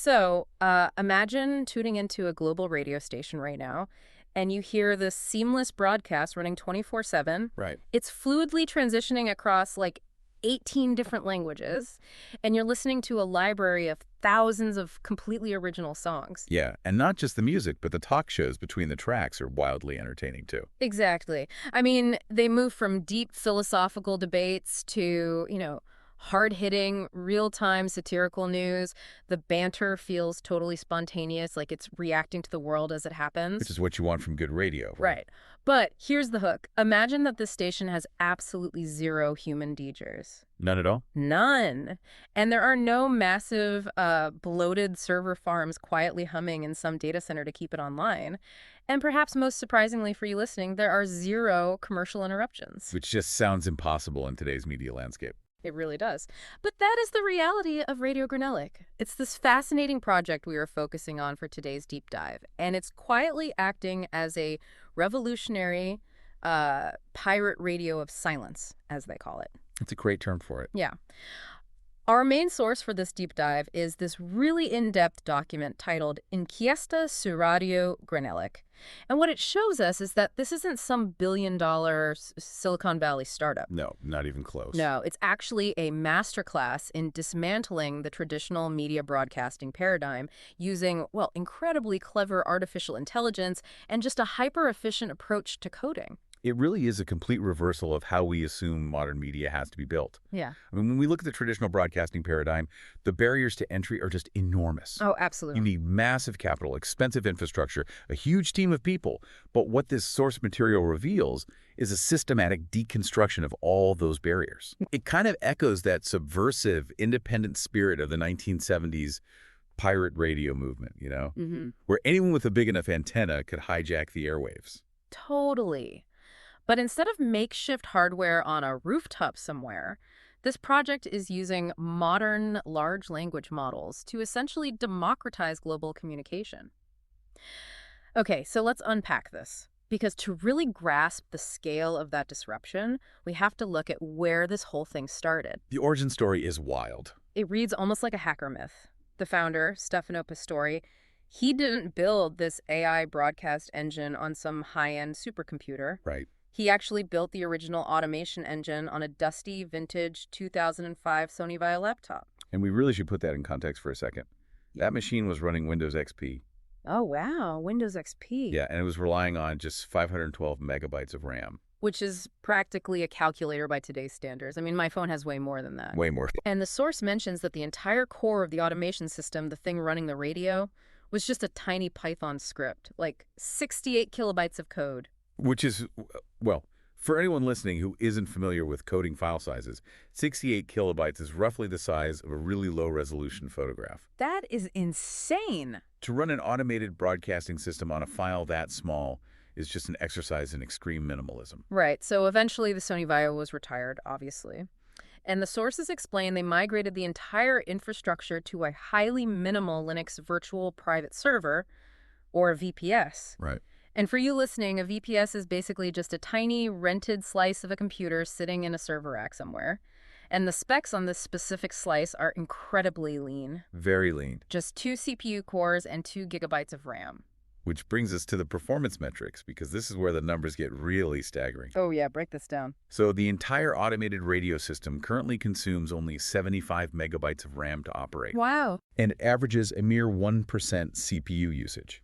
So imagine tuning into a global radio station right now, and you hear this seamless broadcast running 24/7. Right. It's fluidly transitioning across like 18 different languages, and you're listening to a library of thousands of completely original songs. Yeah, and not just the music, but the talk shows between the tracks are wildly entertaining too. Exactly. I mean, they move from deep philosophical debates to, hard-hitting, real-time satirical news. The banter feels totally spontaneous, like it's reacting to the world as it happens. Which is what you want from good radio. Right. But here's the hook. Imagine that this station has absolutely zero human DJers. None at all? None. And there are no massive, bloated server farms quietly humming in some data center to keep it online. And perhaps most surprisingly for you listening, there are zero commercial interruptions. Which just sounds impossible in today's media landscape. It really does. But that is the reality of Radio Granellìk. It's this fascinating project we are focusing on for today's deep dive. And it's quietly acting as a revolutionary pirate radio of silence, as they call it. It's a great term for it. Yeah. Our main source for this deep dive is this really in-depth document titled Enquesta sur Radio Granellìk. And what it shows us is that this isn't some billion-dollar Silicon Valley startup. No, not even close. No, it's actually a masterclass in dismantling the traditional media broadcasting paradigm using, well, incredibly clever artificial intelligence and just a hyper-efficient approach to coding. It really is a complete reversal of how we assume modern media has to be built. Yeah. I mean, when we look at the traditional broadcasting paradigm, the barriers to entry are just enormous. Oh, absolutely. You need massive capital, expensive infrastructure, a huge team of people. But what this source material reveals is a systematic deconstruction of all those barriers. It kind of echoes that subversive, independent spirit of the 1970s pirate radio movement, where anyone with a big enough antenna could hijack the airwaves. Totally. But instead of makeshift hardware on a rooftop somewhere, this project is using modern large language models to essentially democratize global communication. Okay, so let's unpack this. Because to really grasp the scale of that disruption, we have to look at where this whole thing started. The origin story is wild. It reads almost like a hacker myth. The founder, Stefano Pastori, he didn't build this AI broadcast engine on some high-end supercomputer. Right. He actually built the original automation engine on a dusty, vintage 2005 Sony Vaio laptop. And we really should put that in context for a second. That machine was running Windows XP. Oh, wow. Windows XP. Yeah, and it was relying on just 512 megabytes of RAM. Which is practically a calculator by today's standards. I mean, my phone has way more than that. Way more. And the source mentions that the entire core of the automation system, the thing running the radio, was just a tiny Python script, like 68 kilobytes of code. Which is, well, for anyone listening who isn't familiar with coding file sizes, 68 kilobytes is roughly the size of a really low-resolution photograph. That is insane. To run an automated broadcasting system on a file that small is just an exercise in extreme minimalism. Right, so eventually the Sony Vaio was retired, obviously. And the sources explain they migrated the entire infrastructure to a highly minimal Linux virtual private server, or VPS. Right. And for you listening, a VPS is basically just a tiny rented slice of a computer sitting in a server rack somewhere. And the specs on this specific slice are incredibly lean. Very lean. Just 2 CPU cores and 2 gigabytes of RAM. Which brings us to the performance metrics, because this is where the numbers get really staggering. Oh yeah, break this down. So the entire automated radio system currently consumes only 75 megabytes of RAM to operate. Wow. And it averages a mere 1% CPU usage.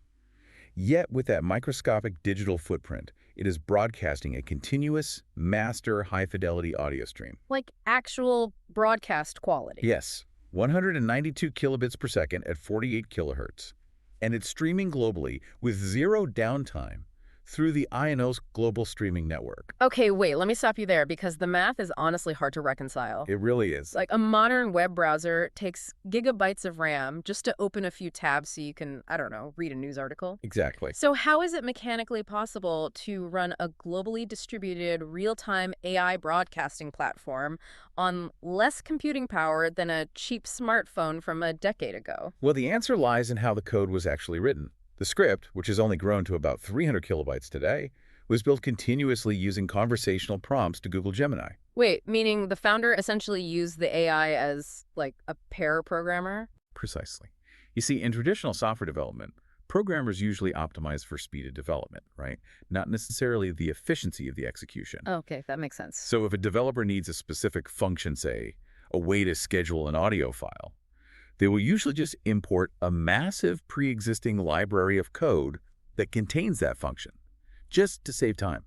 Yet with that microscopic digital footprint, it is broadcasting a continuous, master high-fidelity audio stream. Like actual broadcast quality. Yes, 192 kilobits per second at 48 kilohertz. And it's streaming globally with zero downtime through the INO's global streaming network. Okay, wait, let me stop you there because the math is honestly hard to reconcile. It really is. Like a modern web browser takes gigabytes of RAM just to open a few tabs so you can, I don't know, read a news article. Exactly. So how is it mechanically possible to run a globally distributed real-time AI broadcasting platform on less computing power than a cheap smartphone from a decade ago? Well, the answer lies in how the code was actually written. The script, which has only grown to about 300 kilobytes today, was built continuously using conversational prompts to Google Gemini. Wait, meaning the founder essentially used the AI as, like, a pair programmer? Precisely. You see, in traditional software development, programmers usually optimize for speed of development, right? Not necessarily the efficiency of the execution. Okay, that makes sense. So if a developer needs a specific function, say, a way to schedule an audio file, they will usually just import a massive pre-existing library of code that contains that function, just to save time.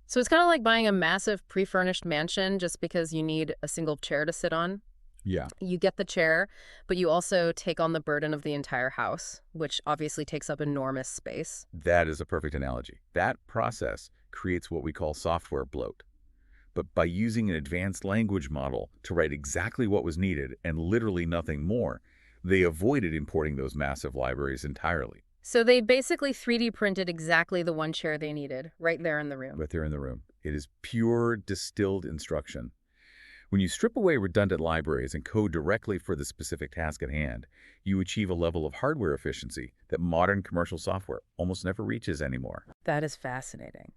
So it's kind of like buying a massive pre-furnished mansion just because you need a single chair to sit on. Yeah. You get the chair, but you also take on the burden of the entire house, which obviously takes up enormous space. That is a perfect analogy. That process creates what we call software bloat. But by using an advanced language model to write exactly what was needed and literally nothing more, they avoided importing those massive libraries entirely. So they basically 3D printed exactly the one chair they needed, right there in the room. Right there in the room. It is pure distilled instruction. When you strip away redundant libraries and code directly for the specific task at hand, you achieve a level of hardware efficiency that modern commercial software almost never reaches anymore. That is fascinating.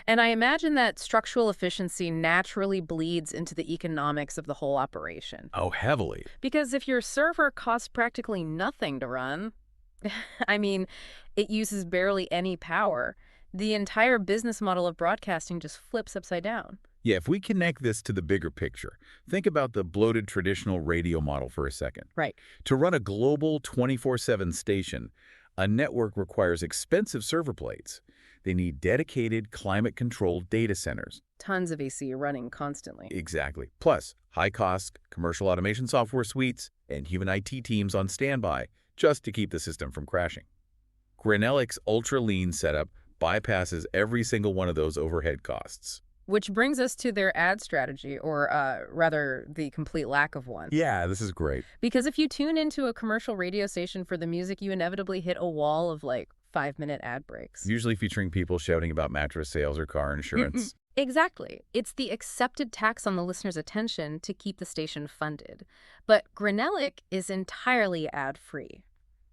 And I imagine that structural efficiency naturally bleeds into the economics of the whole operation. Oh, heavily. Because if your server costs practically nothing to run, I mean, it uses barely any power, the entire business model of broadcasting just flips upside down. Yeah, if we connect this to the bigger picture, think about the bloated traditional radio model for a second. Right. To run a global 24/7 station, a network requires expensive server plates. They need dedicated climate-controlled data centers. Tons of AC running constantly. Exactly. Plus, high-cost commercial automation software suites and human IT teams on standby just to keep the system from crashing. Granellìk's ultra-lean setup bypasses every single one of those overhead costs. Which brings us to their ad strategy, or rather, the complete lack of one. Yeah, this is great. Because if you tune into a commercial radio station for the music, you inevitably hit a wall of like 5-minute ad breaks. Usually featuring people shouting about mattress sales or car insurance. Exactly. It's the accepted tax on the listener's attention to keep the station funded. But Granellìk is entirely ad-free.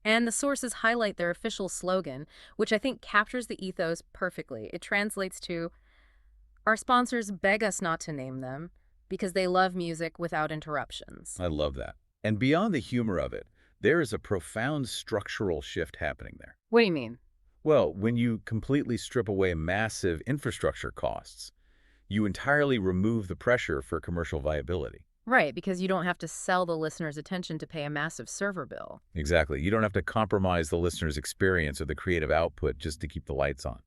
And the sources highlight their official slogan, which I think captures the ethos perfectly. It translates to, "Our sponsors beg us not to name them because they love music without interruptions." I love that. And beyond the humor of it, there is a profound structural shift happening there. What do you mean? Well, when you completely strip away massive infrastructure costs, you entirely remove the pressure for commercial viability. Right, because you don't have to sell the listener's attention to pay a massive server bill. Exactly. You don't have to compromise the listener's experience or the creative output just to keep the lights on.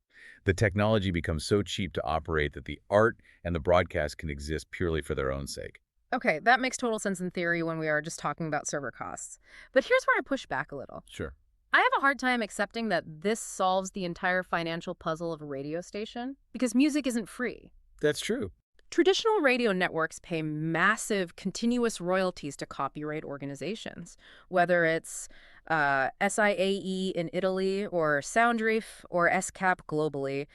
The technology becomes so cheap to operate that the art and the broadcast can exist purely for their own sake. Okay, that makes total sense in theory when we are just talking about server costs. But here's where I push back a little. Sure. I have a hard time accepting that this solves the entire financial puzzle of a radio station, because music isn't free. That's true. Traditional radio networks pay massive continuous royalties to copyright organizations, whether it's SIAE in Italy or Soundreef or SCAP globally.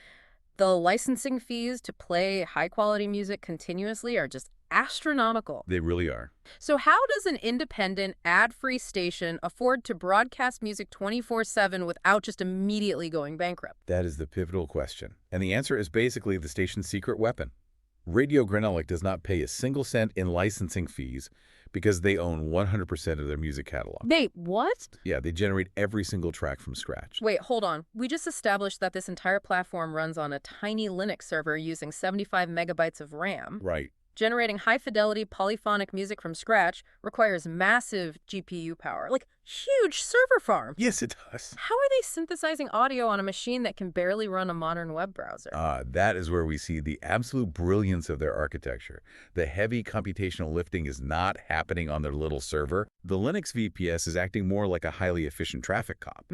The licensing fees to play high-quality music continuously are just astronomical. They really are. So how does an independent, ad-free station afford to broadcast music 24/7 without just immediately going bankrupt? That is the pivotal question. And the answer is basically the station's secret weapon. Radio Granellìk does not pay a single cent in licensing fees because they own 100% of their music catalog. Wait, what? Yeah, they generate every single track from scratch. Wait, hold on. We just established that this entire platform runs on a tiny Linux server using 75 megabytes of RAM. Right. Generating high-fidelity polyphonic music from scratch requires massive GPU power, like huge server farm. Yes, it does. How are they synthesizing audio on a machine that can barely run a modern web browser? That is where we see the absolute brilliance of their architecture. The heavy computational lifting is not happening on their little server. The Linux VPS is acting more like a highly efficient traffic cop.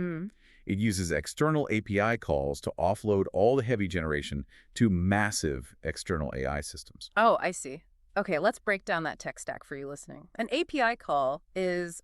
It uses external API calls to offload all the heavy generation to massive external AI systems. Oh, I see. Okay, let's break down that tech stack for you listening. An API call is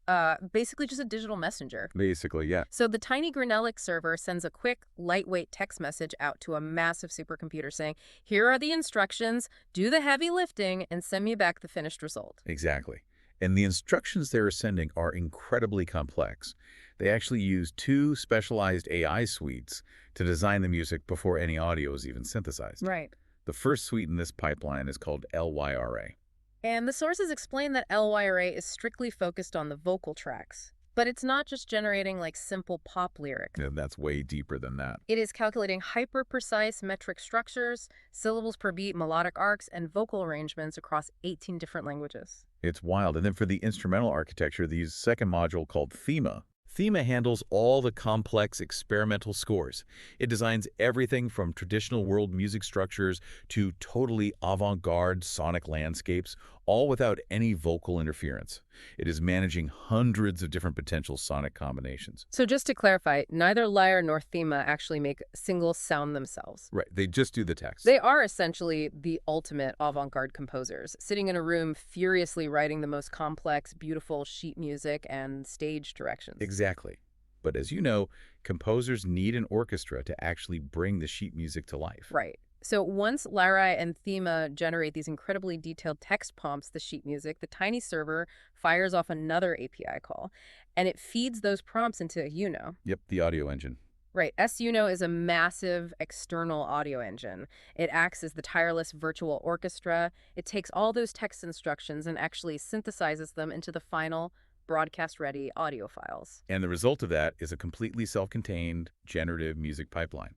basically just a digital messenger. Basically, yeah. So the tiny Granellìk server sends a quick, lightweight text message out to a massive supercomputer saying, "Here are the instructions, do the heavy lifting, and send me back the finished result." Exactly. And the instructions they're sending are incredibly complex. They actually use 2 specialized AI suites to design the music before any audio is even synthesized. Right. The first suite in this pipeline is called LYRA. And the sources explain that LYRA is strictly focused on the vocal tracks. But it's not just generating like simple pop lyric. Yeah, that's way deeper than that. It is calculating hyper-precise metric structures, syllables per beat, melodic arcs, and vocal arrangements across 18 different languages. It's wild. And then for the instrumental architecture, they use a second module called Thema. Thema handles all the complex experimental scores. It designs everything from traditional world music structures to totally avant-garde sonic landscapes, all without any vocal interference. It is managing hundreds of different potential sonic combinations. So just to clarify, neither Lyre nor Thema actually make a single sound themselves. Right, they just do the text. They are essentially the ultimate avant-garde composers, sitting in a room furiously writing the most complex, beautiful sheet music and stage directions. Exactly. But as you know, composers need an orchestra to actually bring the sheet music to life. Right. So once Lyre and Thema generate these incredibly detailed text prompts, the sheet music, the tiny server fires off another API call, and it feeds those prompts into Uno. Yep, the audio engine. Right. S-Uno is a massive external audio engine. It acts as the tireless virtual orchestra. It takes all those text instructions and actually synthesizes them into the final broadcast-ready audio files. And the result of that is a completely self-contained, generative music pipeline.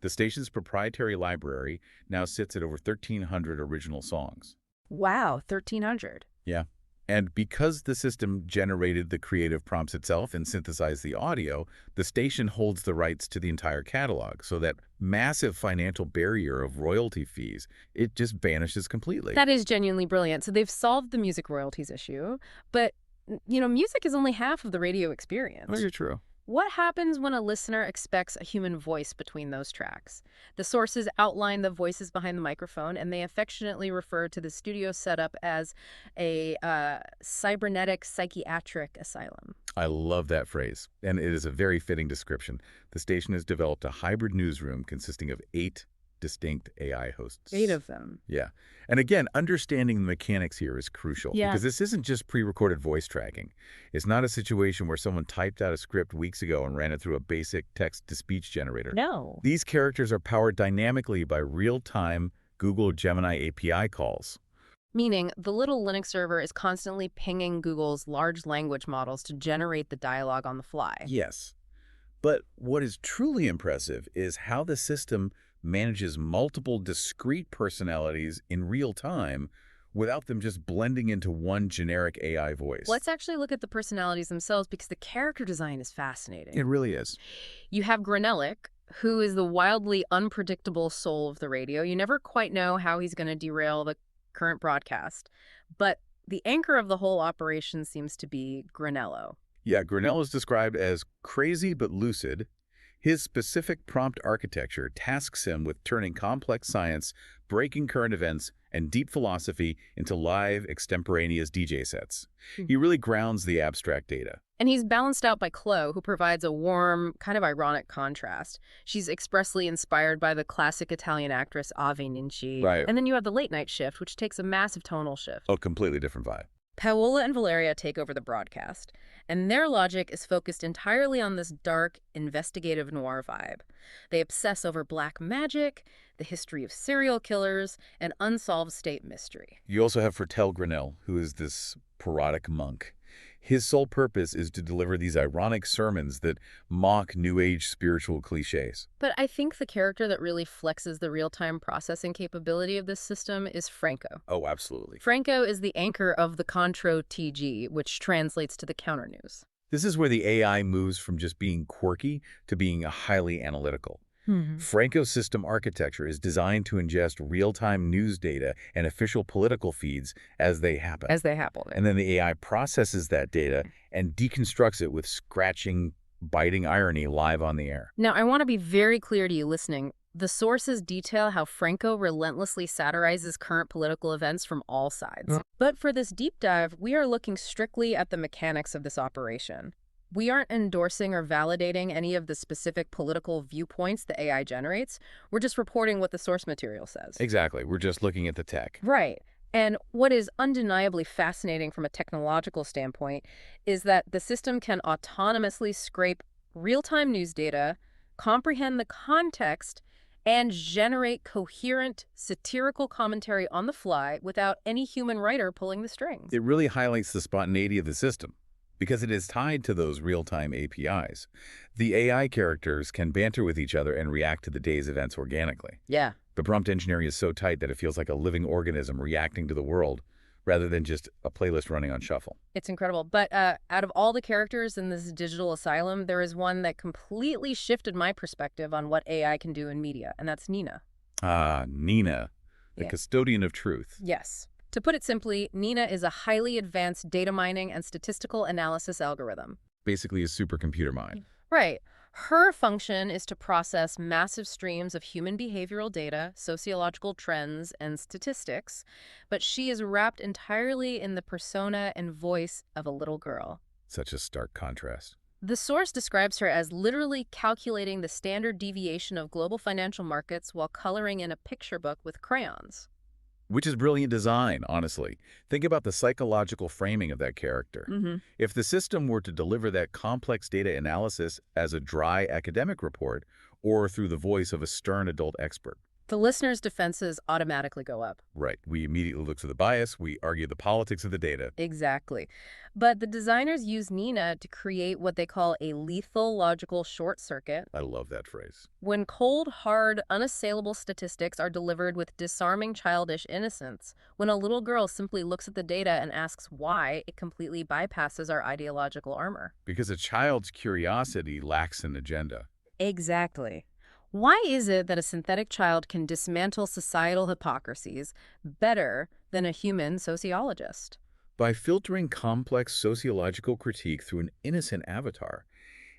The station's proprietary library now sits at over 1,300 original songs. Wow, 1,300. Yeah. And because the system generated the creative prompts itself and synthesized the audio, the station holds the rights to the entire catalog. So that massive financial barrier of royalty fees, it just vanishes completely. That is genuinely brilliant. So they've solved the music royalties issue, but, music is only half of the radio experience. Very true. What happens when a listener expects a human voice between those tracks? The sources outline the voices behind the microphone, and they affectionately refer to the studio setup as a cybernetic psychiatric asylum. I love that phrase, and it is a very fitting description. The station has developed a hybrid newsroom consisting of 8 distinct AI hosts. 8 of them. Yeah. And again, understanding the mechanics here is crucial. Yeah. Because this isn't just pre-recorded voice tracking. It's not a situation where someone typed out a script weeks ago and ran it through a basic text-to-speech generator. No. These characters are powered dynamically by real-time Google Gemini API calls. Meaning, the little Linux server is constantly pinging Google's large language models to generate the dialogue on the fly. Yes. But what is truly impressive is how the system manages multiple discrete personalities in real time without them just blending into one generic AI voice. Let's actually look at the personalities themselves because the character design is fascinating. It really is. You have Granellìk, who is the wildly unpredictable soul of the radio. You never quite know how he's going to derail the current broadcast. But the anchor of the whole operation seems to be Granello. Yeah, Granello is described as crazy but lucid. His specific prompt architecture tasks him with turning complex science, breaking current events, and deep philosophy into live, extemporaneous DJ sets. He really grounds the abstract data. And he's balanced out by Chloe, who provides a warm, kind of ironic contrast. She's expressly inspired by the classic Italian actress Ave Ninci. Right. And then you have the late night shift, which takes a massive tonal shift. A completely different vibe. Paola and Valeria take over the broadcast, and their logic is focused entirely on this dark, investigative noir vibe. They obsess over black magic, the history of serial killers, and unsolved state mystery. You also have Fertel Granell, who is this parodic monk. His sole purpose is to deliver these ironic sermons that mock New Age spiritual cliches. But I think the character that really flexes the real-time processing capability of this system is Franco. Oh, absolutely. Franco is the anchor of the Contro TG, which translates to the counter news. This is where the AI moves from just being quirky to being highly analytical. Franco's system architecture is designed to ingest real-time news data and official political feeds as they happen. And then the AI processes that data and deconstructs it with scratching, biting irony live on the air. Now, I want to be very clear to you listening. The sources detail how Franco relentlessly satirizes current political events from all sides. But for this deep dive, we are looking strictly at the mechanics of this operation. We aren't endorsing or validating any of the specific political viewpoints the AI generates. We're just reporting what the source material says. Exactly. We're just looking at the tech. Right. And what is undeniably fascinating from a technological standpoint is that the system can autonomously scrape real-time news data, comprehend the context, and generate coherent, satirical commentary on the fly without any human writer pulling the strings. It really highlights the spontaneity of the system. because it is tied to those real-time APIs. The AI characters can banter with each other and react to the day's events organically. Yeah. The prompt engineering is so tight that it feels like a living organism reacting to the world rather than just a playlist running on shuffle. It's incredible. But out of all the characters in this digital asylum, there is one that completely shifted my perspective on what AI can do in media, and that's Nina. Ah, Nina, the Yeah. custodian of truth. Yes. To put it simply, Nina is a highly advanced data mining and statistical analysis algorithm. Basically a supercomputer mind. Right. Her function is to process massive streams of human behavioral data, sociological trends, and statistics, but she is wrapped entirely in the persona and voice of a little girl. Such a stark contrast. The source describes her as literally calculating the standard deviation of global financial markets while coloring in a picture book with crayons. Which is brilliant design, honestly. Think about the psychological framing of that character. If the system were to deliver that complex data analysis as a dry academic report or through the voice of a stern adult expert. The listener's defenses automatically go up. Right. We immediately look for the bias. We argue the politics of the data. Exactly. But the designers use Nina to create what they call a lethal logical short circuit. I love that phrase. When cold, hard, unassailable statistics are delivered with disarming childish innocence, when a little girl simply looks at the data and asks why, it completely bypasses our ideological armor. Because a child's curiosity lacks an agenda. Exactly. Why is it that a synthetic child can dismantle societal hypocrisies better than a human sociologist? By filtering complex sociological critique through an innocent avatar,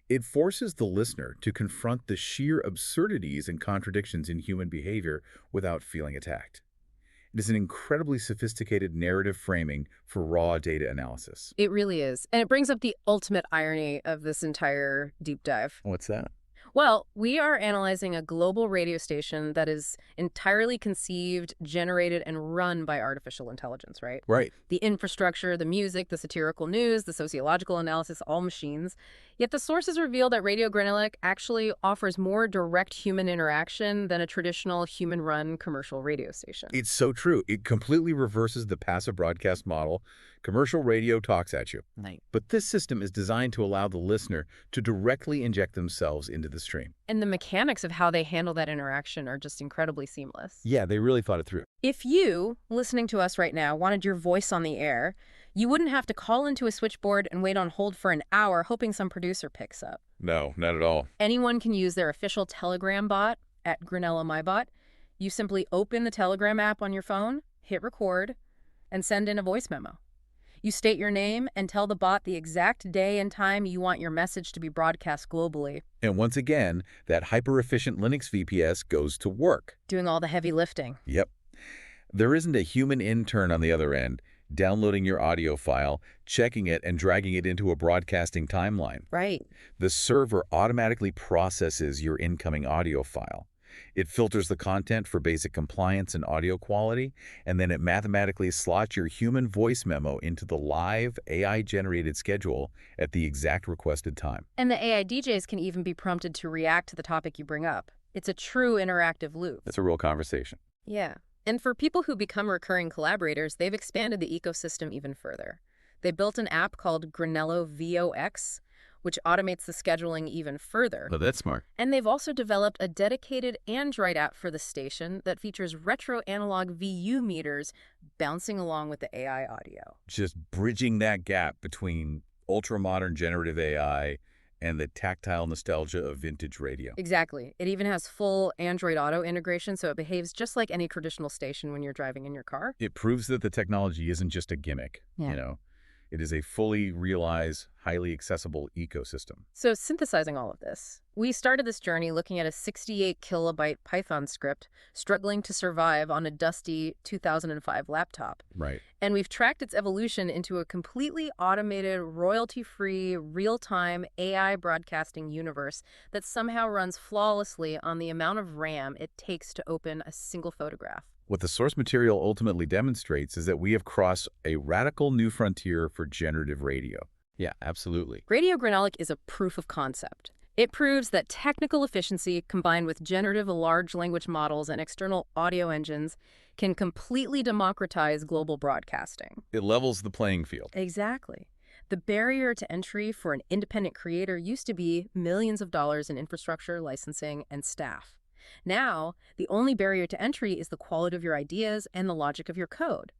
it forces the listener to confront the sheer absurdities and contradictions in human behavior without feeling attacked. It is an incredibly sophisticated narrative framing for raw data analysis. It really is. And it brings up the ultimate irony of this entire deep dive. What's that? Well, we are analyzing a global radio station that is entirely conceived, generated, and run by artificial intelligence, right? Right. The infrastructure, the music, the satirical news, the sociological analysis, all machines. Yet the sources reveal that Radio Granellìk actually offers more direct human interaction than a traditional human-run commercial radio station. It's so true. It completely reverses the passive broadcast model. Commercial radio talks at you. Right. But this system is designed to allow the listener to directly inject themselves into the stream. And the mechanics of how they handle that interaction are just incredibly seamless. Yeah, they really thought it through. If you, listening to us right now, wanted your voice on the air, you wouldn't have to call into a switchboard and wait on hold for an hour hoping some producer picks up. No, not at all. Anyone can use their official Telegram bot at Granella MyBot. You simply open the Telegram app on your phone, hit record, and send in a voice memo. You state your name and tell the bot the exact day and time you want your message to be broadcast globally. And once again, that hyper-efficient Linux VPS goes to work. Doing all the heavy lifting. Yep. There isn't a human intern on the other end downloading your audio file, checking it, and dragging it into a broadcasting timeline. Right. The server automatically processes your incoming audio file. It filters the content for basic compliance and audio quality, and then it mathematically slots your human voice memo into the live AI-generated schedule at the exact requested time. And the AI DJs can even be prompted to react to the topic you bring up. It's a true interactive loop. That's a real conversation. Yeah. And for people who become recurring collaborators, they've expanded the ecosystem even further. They built an app called Granello VOX, which automates the scheduling even further. Oh, that's smart. And they've also developed a dedicated Android app for the station that features retro analog VU meters bouncing along with the AI audio. Just bridging that gap between ultra-modern generative AI and the tactile nostalgia of vintage radio. Exactly. It even has full Android Auto integration, so it behaves just like any traditional station when you're driving in your car. It proves that the technology isn't just a gimmick, Yeah. you know. It is a fully realized, highly accessible ecosystem. So synthesizing all of this, we started this journey looking at a 68 kilobyte Python script struggling to survive on a dusty 2005 laptop. Right. And we've tracked its evolution into a completely automated, royalty-free, real-time AI broadcasting universe that somehow runs flawlessly on the amount of RAM it takes to open a single photograph. What the source material ultimately demonstrates is that we have crossed a radical new frontier for generative radio. Yeah, absolutely. Radio Granellìk is a proof of concept. It proves that technical efficiency combined with generative large language models and external audio engines can completely democratize global broadcasting. It levels the playing field. Exactly. The barrier to entry for an independent creator used to be millions of dollars in infrastructure, licensing, and staff. Now, the only barrier to entry is the quality of your ideas and the logic of your code.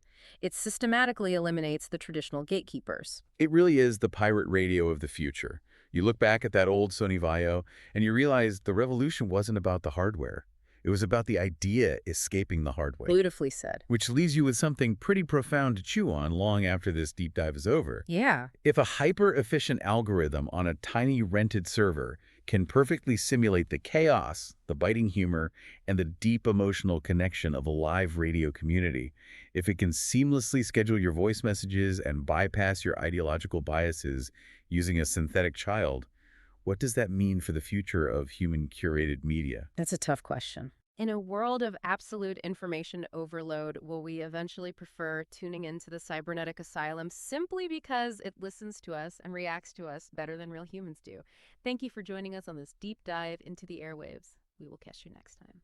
It systematically eliminates the traditional gatekeepers. It really is the pirate radio of the future. You look back at that old Sony Vaio, and you realize the revolution wasn't about the hardware. It was about the idea escaping the hardware. Beautifully said. Which leaves you with something pretty profound to chew on long after this deep dive is over. Yeah. If a hyper-efficient algorithm on a tiny rented server can perfectly simulate the chaos, the biting humor, and the deep emotional connection of a live radio community, if it can seamlessly schedule your voice messages and bypass your ideological biases using a synthetic child, what does that mean for the future of human-curated media? That's a tough question. In a world of absolute information overload, will we eventually prefer tuning into the cybernetic asylum simply because it listens to us and reacts to us better than real humans do? Thank you for joining us on this deep dive into the airwaves. We will catch you next time.